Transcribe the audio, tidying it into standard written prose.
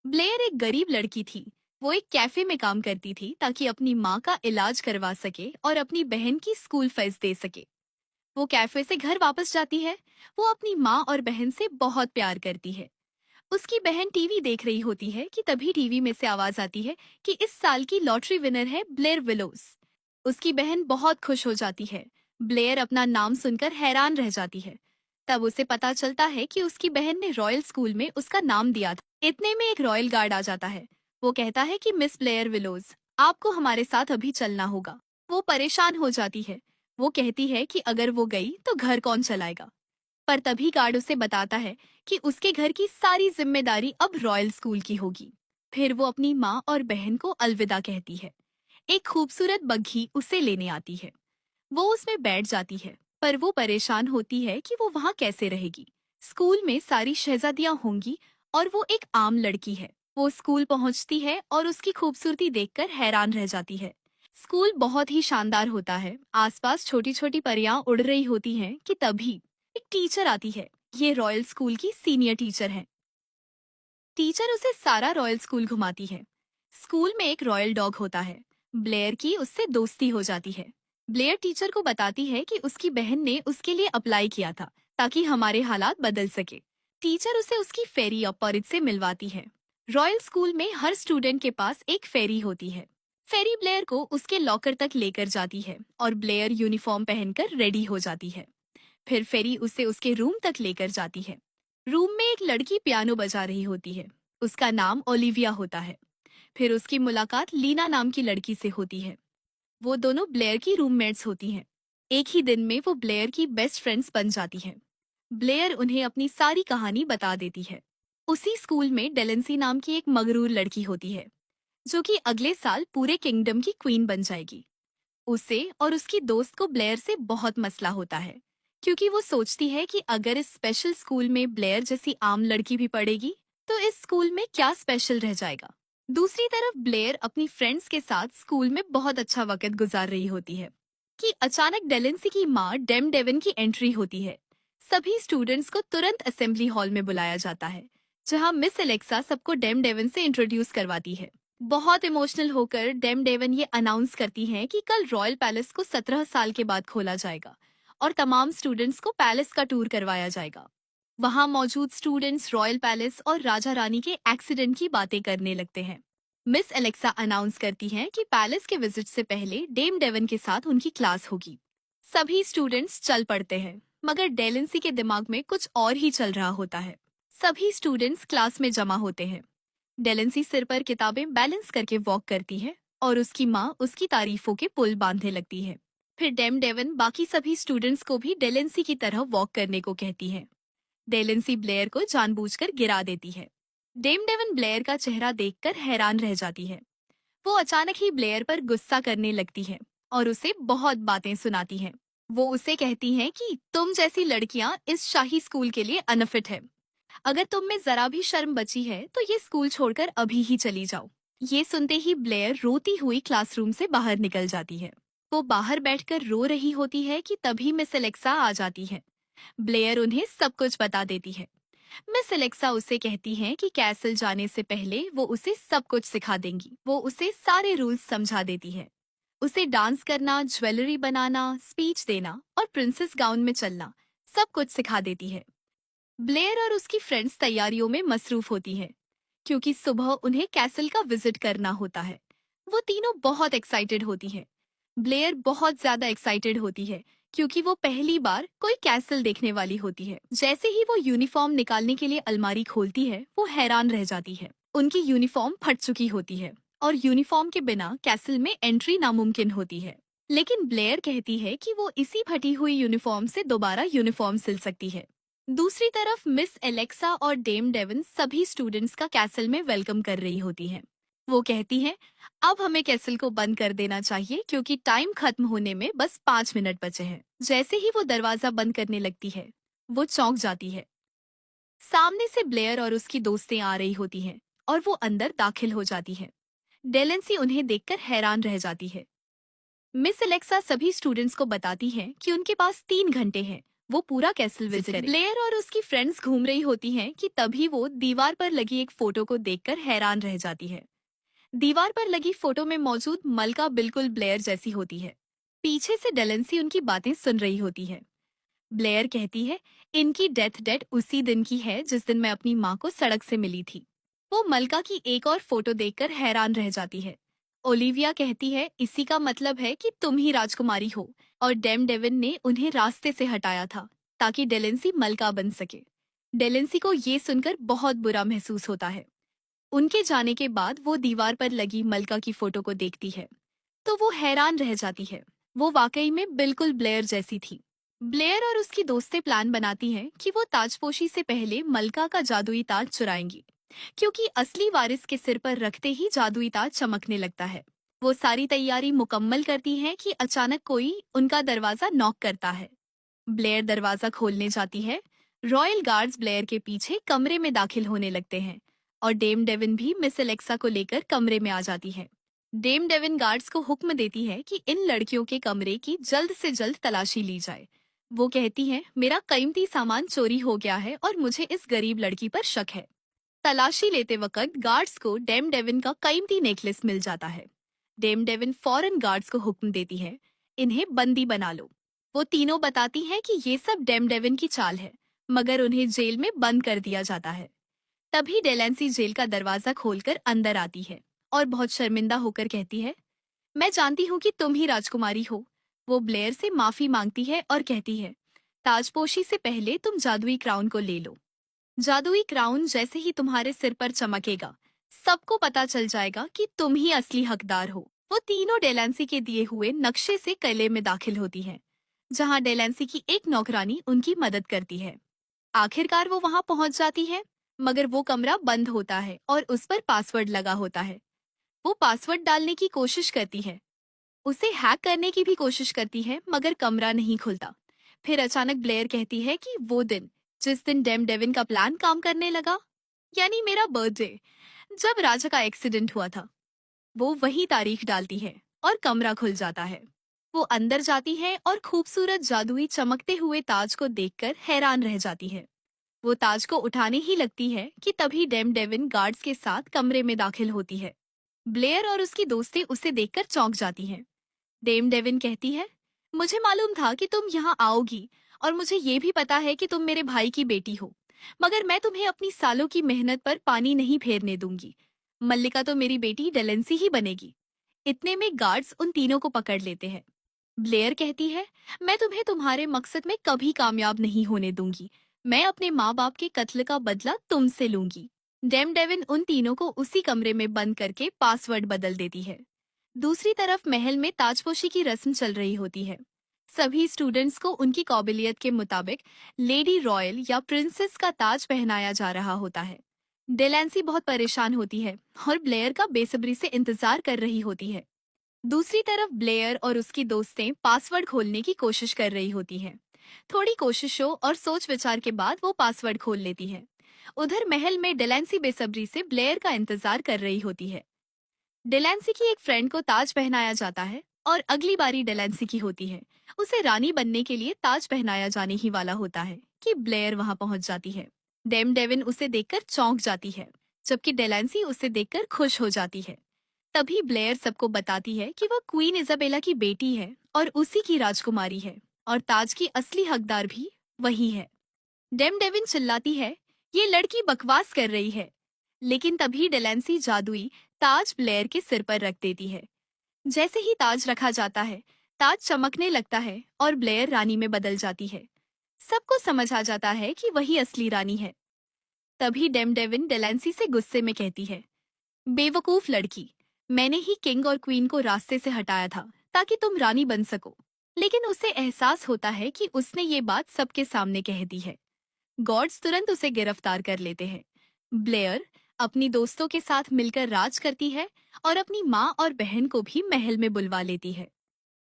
Blair एक गरीब लड़की थी। वो एक कैफे में काम करती थी ताकि अपनी माँ का इलाज करवा सके और अपनी बहन की स्कूल फीस दे सके। वो कैफे से घर वापस जाती है। वो अपनी माँ और बहन से बहुत प्यार करती है। उसकी बहन टीवी देख रही होती है कि तभी टीवी में से आवाज आती है कि इस साल की लॉटरी विनर है ब्लेयर विलोस। उसकी बहन बहुत खुश हो जाती है। ब्लेयर अपना नाम सुनकर हैरान रह जाती है। तब उसे पता चलता है कि उसकी बहन ने रॉयल स्कूल में उसका नाम दिया था। इतने में एक रॉयल गार्ड आ जाता है। वो कहता है कि मिस ब्लेयर विलोज, आपको हमारे साथ अभी चलना होगा। वो परेशान हो जाती है। वो कहती है कि अगर वो गई तो घर कौन चलाएगा। पर तभी गार्ड उसे बताता है कि उसके घर की सारी जिम्मेदारी अब रॉयल स्कूल की होगी। फिर वो अपनी माँ और बहन को अलविदा कहती है। एक खूबसूरत बग्घी उसे लेने आती है। वो उसमें बैठ जाती है, पर वो परेशान होती है कि वो वहाँ कैसे रहेगी। स्कूल में सारी शहजादियां होंगी और वो एक आम लड़की है। वो स्कूल पहुँचती है और उसकी खूबसूरती देखकर हैरान रह जाती है। स्कूल बहुत ही शानदार होता है। आसपास छोटी छोटी परियां उड़ रही होती हैं कि तभी एक टीचर आती है। ये रॉयल स्कूल की सीनियर टीचर है। टीचर उसे सारा रॉयल स्कूल घुमाती है। स्कूल में एक रॉयल डॉग होता है। ब्लेयर की उससे दोस्ती हो जाती है। ब्लेयर टीचर को बताती है कि उसकी बहन ने उसके लिए अप्लाई किया था ताकि हमारे हालात बदल सके। टीचर उसे उसकी फेरी अपॉरिट से मिलवाती है। रॉयल स्कूल में हर स्टूडेंट के पास एक फेरी होती है। फेरी ब्लेयर को उसके लॉकर तक लेकर जाती है और ब्लेयर यूनिफॉर्म पहनकर रेडी हो जाती है। फिर फेरी उसे उसके रूम तक लेकर जाती है। रूम में एक लड़की पियानो बजा रही होती है। उसका नाम ओलिविया होता है। फिर उसकी मुलाकात लीना नाम की लड़की से होती है। वो दोनों ब्लेयर की रूममेट्स होती हैं। एक ही दिन में वो ब्लेयर की बेस्ट फ्रेंड्स बन जाती हैं। ब्लेयर उन्हें अपनी सारी कहानी बता देती है। उसी स्कूल में डेलेंसी नाम की एक मगरूर लड़की होती है, जो कि अगले साल पूरे किंगडम की क्वीन बन जाएगी। उसे और उसकी दोस्त को ब्लेयर से बहुत मसला होता है, क्योंकि वो सोचती है कि अगर इस स्पेशल स्कूल में ब्लेयर जैसी आम लड़की भी पढ़ेगी तो इस स्कूल में क्या स्पेशल रह जाएगा। दूसरी तरफ ब्लेयर अपनी फ्रेंड्स के साथ स्कूल में बहुत अच्छा वक्त गुजार रही होती है कि अचानक डेलेंसी की माँ डेम डेवन की एंट्री होती है। सभी स्टूडेंट्स को तुरंत असेंबली हॉल में बुलाया जाता है, जहाँ मिस एलेक्सा सबको डेम डेवन से इंट्रोड्यूस करवाती है। बहुत इमोशनल होकर डेम डेवन ये अनाउंस करती हैं कि कल रॉयल पैलेस को 17 साल के बाद खोला जाएगा और तमाम स्टूडेंट्स को पैलेस का टूर करवाया जाएगा। वहां मौजूद स्टूडेंट्स रॉयल पैलेस और राजा रानी के एक्सीडेंट की बातें करने लगते हैं। मिस एलेक्सा अनाउंस करती हैं कि पैलेस के विजिट से पहले डेम डेवन के साथ उनकी क्लास होगी। सभी स्टूडेंट्स चल पड़ते हैं, मगर डेलेंसी के दिमाग में कुछ और ही चल रहा होता है। सभी स्टूडेंट्स क्लास में जमा होते हैं। डेलेंसी सिर पर किताबें बैलेंस करके वॉक करती है और उसकी माँ उसकी तारीफों के पुल बांधने लगती है। फिर डेम डेवन बाकी सभी स्टूडेंट्स को भी डेलेंसी की तरह वॉक करने को कहती है। डेलेंसी ब्लेयर को जानबूझकर गिरा देती है। डेम डेवन ब्लेयर का चेहरा देखकर हैरान रह जाती है। वो अचानक ही ब्लेयर पर गुस्सा करने लगती है और उसे बहुत बातें सुनाती है। वो उसे कहती हैं कि तुम जैसी लड़कियां इस शाही स्कूल के लिए अनफिट है। अगर तुम में जरा भी शर्म बची है तो ये स्कूल छोड़कर अभी ही चली जाओ। ये सुनते ही ब्लेयर रोती हुई क्लासरूम से बाहर निकल जाती है। वो बाहर बैठकर रो रही होती है कि तभी मिस एलेक्सा आ जाती है। ब्लेयर उन्हें सब कुछ बता देती है। मिस एलेक्सा उसे कहती हैं कि कैसल जाने से पहले वो उसे सब कुछ सिखा देंगी। वो उसे सारे रूल्स समझा देती है। उसे डांस करना, ज्वेलरी बनाना, स्पीच देना और प्रिंसेस गाउन में चलना सब कुछ सिखा देती है। ब्लेयर और उसकी फ्रेंड्स तैयारियों में मसरूफ होती हैं, क्योंकि सुबह उन्हें कैसल का विजिट करना होता है। वो तीनों बहुत एक्साइटेड होती हैं। ब्लेयर बहुत ज्यादा एक्साइटेड होती है, क्योंकि वो पहली बार कोई कैसल देखने वाली होती है। जैसे ही वो यूनिफॉर्म निकालने के लिए अलमारी खोलती है, वो हैरान रह जाती है। उनकी यूनिफॉर्म फट चुकी होती है और यूनिफॉर्म के बिना कैसल में एंट्री नामुमकिन होती है। लेकिन ब्लेयर कहती है कि वो इसी फटी हुई यूनिफॉर्म से दोबारा यूनिफॉर्म सिल सकती है। दूसरी तरफ मिस एलेक्सा और डेम डेवन सभी स्टूडेंट्स का कैसल में वेलकम कर रही होती हैं। वो कहती हैं, अब हमें कैसल को बंद कर देना चाहिए क्योंकि टाइम खत्म होने में बस 5 मिनट बचे हैं। जैसे ही वो दरवाजा बंद करने लगती है, वो चौंक जाती है। सामने से ब्लेयर और उसकी दोस्तें आ रही होती हैं और वो अंदर दाखिल हो जाती है। डेलेंसी उन्हें देखकर हैरान रह जाती है। मिस एलेक्सा सभी स्टूडेंट्स को बताती हैं कि उनके पास 3 घंटे हैं। वो पूरा कैसल विजिट करे। ब्लेयर और उसकी फ्रेंड्स घूम रही होती हैं कि तभी वो दीवार पर लगी एक फोटो को देखकर हैरान रह जाती है। दीवार पर लगी फोटो में मौजूद मलका बिल्कुल ब्लेयर जैसी होती है। पीछे से डेलेंसी उनकी बातें सुन रही होती है। ब्लेयर कहती है, इनकी डेथ उसी दिन की है जिस दिन मैं अपनी माँ को सड़क से मिली थी। वो मलका की एक और फोटो देखकर हैरान रह जाती है। ओलिविया कहती है, इसी का मतलब है कि तुम ही राजकुमारी हो और डेम डेविन ने उन्हें रास्ते से हटाया था ताकि डेलेंसी मलका बन सके। डेलेंसी को ये सुनकर बहुत बुरा महसूस होता है। उनके जाने के बाद वो दीवार पर लगी मलका की फोटो को देखती है तो वो हैरान रह जाती है। वो वाकई में बिल्कुल ब्लेयर जैसी थी। ब्लेयर और उसकी दोस्तें प्लान बनाती हैं कि वो ताजपोशी से पहले मलका का जादुई ताज चुराएंगी, क्योंकि असली वारिस के सिर पर रखते ही जादुई ताज चमकने लगता है। वो सारी तैयारी मुकम्मल करती हैं कि अचानक कोई उनका दरवाजा नॉक करता है। ब्लेयर दरवाजा खोलने जाती है। रॉयल गार्ड्स ब्लेयर के पीछे कमरे में दाखिल होने लगते हैं और डेम डेविन भी मिस एलेक्सा को लेकर कमरे में आ जाती है। डेम डेविन गार्ड्स को हुक्म देती है कि इन लड़कियों के कमरे की जल्द से जल्द तलाशी ली जाए। वो कहती है, मेरा कीमती सामान चोरी हो गया है और मुझे इस गरीब लड़की पर शक है। तलाशी लेते वक्त गार्ड्स को डेम डेविन का कीमती नेकलेस मिल जाता है। डेम डेविन फौरन गार्ड्स को हुक्म देती है, इन्हें बंदी बना लो। वो तीनों बताती हैं कि ये सब डेम डेविन की चाल है, मगर उन्हें जेल में बंद कर दिया जाता है। तभी डेलेंसी जेल का दरवाजा खोलकर अंदर आती है और बहुत शर्मिंदा होकर कहती है, मैं जानती हूँ कि तुम ही राजकुमारी हो। वो ब्लेयर से माफी मांगती है और कहती है, ताजपोशी से पहले तुम जादुई क्राउन को ले लो। जादुई क्राउन जैसे ही तुम्हारे सिर पर चमकेगा, सबको पता चल जाएगा कि तुम ही असली हकदार हो। वो तीनों डेलेंसी के दिए हुए नक्शे से किले में दाखिल होती हैं, जहाँ डेलेंसी की एक नौकरानी उनकी मदद करती है। आखिरकार वो वहां पहुंच जाती है, मगर वो कमरा बंद होता है और उस पर पासवर्ड लगा होता है। वो पासवर्ड डालने की कोशिश करती है, उसे हैक करने की भी कोशिश करती है, मगर कमरा नहीं खुलता। फिर अचानक ब्लेयर कहती है कि वो दिन जिस दिन डेम डेविन का प्लान काम करने लगा, यानी मेरा बर्थडे, जब राजा का एक्सीडेंट हुआ था, वो वही तारीख डालती है और कमरा खुल जाता है। वो अंदर जाती है और खूबसूरत जादुई चमकते हुए ताज को देखकर हैरान रह जाती है। वो ताज को उठाने ही लगती है कि तभी डेम डेविन गार्ड्स के साथ कमरे में दाखिल होती है। ब्लेयर और उसकी दोस्तें उसे देखकर चौंक जाती हैं। डेम डेविन कहती है, मुझे मालूम था कि तुम यहाँ आओगी और मुझे ये भी पता है कि तुम मेरे भाई की बेटी हो, मगर मैं तुम्हें अपनी सालों की मेहनत पर पानी नहीं फेरने दूंगी। मल्लिका तो मेरी बेटी डेलेंसी ही बनेगी। इतने में गार्ड्स उन तीनों को पकड़ लेते हैं। ब्लेयर कहती है, मैं तुम्हें तुम्हारे मकसद में कभी कामयाब नहीं होने दूंगी। मैं अपने माँ बाप के कत्ल का बदला तुमसे लूंगी। डेम डेविन उन तीनों को उसी कमरे में बंद करके पासवर्ड बदल देती है। दूसरी तरफ महल में ताजपोशी की रस्म चल रही होती है। सभी स्टूडेंट्स को उनकी काबिलियत के मुताबिक लेडी रॉयल या प्रिंसेस का ताज पहनाया जा रहा होता है। डेलेंसी बहुत परेशान होती है और ब्लेयर का बेसब्री से इंतजार कर रही होती है। दूसरी तरफ ब्लेयर और उसकी दोस्तें पासवर्ड खोलने की कोशिश कर रही होती हैं। थोड़ी कोशिशों और सोच विचार के बाद वो पासवर्ड खोल लेती हैं। उधर महल में डेलेंसी बेसब्री से ब्लेयर का इंतजार कर रही होती है। डेलेंसी की एक फ्रेंड को ताज पहनाया जाता है और अगली बारी डेलेंसी की होती है। उसे रानी बनने के लिए ताज पहनाया जाने ही वाला होता है कि ब्लेयर वहां पहुंच जाती है। डेम डेविन उसे देखकर चौंक जाती है, जबकि डेलेंसी उसे देखकर खुश हो जाती है। तभी ब्लेयर सबको बताती है कि वह क्वीन इजाबेला की बेटी है और उसी की राजकुमारी है और ताज की असली हकदार भी वही है। डेम डेविन चिल्लाती है, ये लड़की बकवास कर रही है, लेकिन तभी डेलेंसी जादुई ताज ब्लेयर के सिर पर रख देती है। जैसे ही ताज रखा जाता है, ताज चमकने लगता है और ब्लेयर रानी में बदल जाती है। सबको समझ आ जाता है कि वही असली रानी है। तभी डेम डेविन डेलेंसी से गुस्से में कहती है, बेवकूफ लड़की, मैंने ही किंग और क्वीन को रास्ते से हटाया था ताकि तुम रानी बन सको। लेकिन उसे एहसास होता है कि उसने ये बात सबके सामने कह दी है। गॉड्स तुरंत उसे गिरफ्तार कर लेते हैं। ब्लेयर अपनी दोस्तों के साथ मिलकर राज करती है और अपनी माँ और बहन को भी महल में बुलवा लेती है।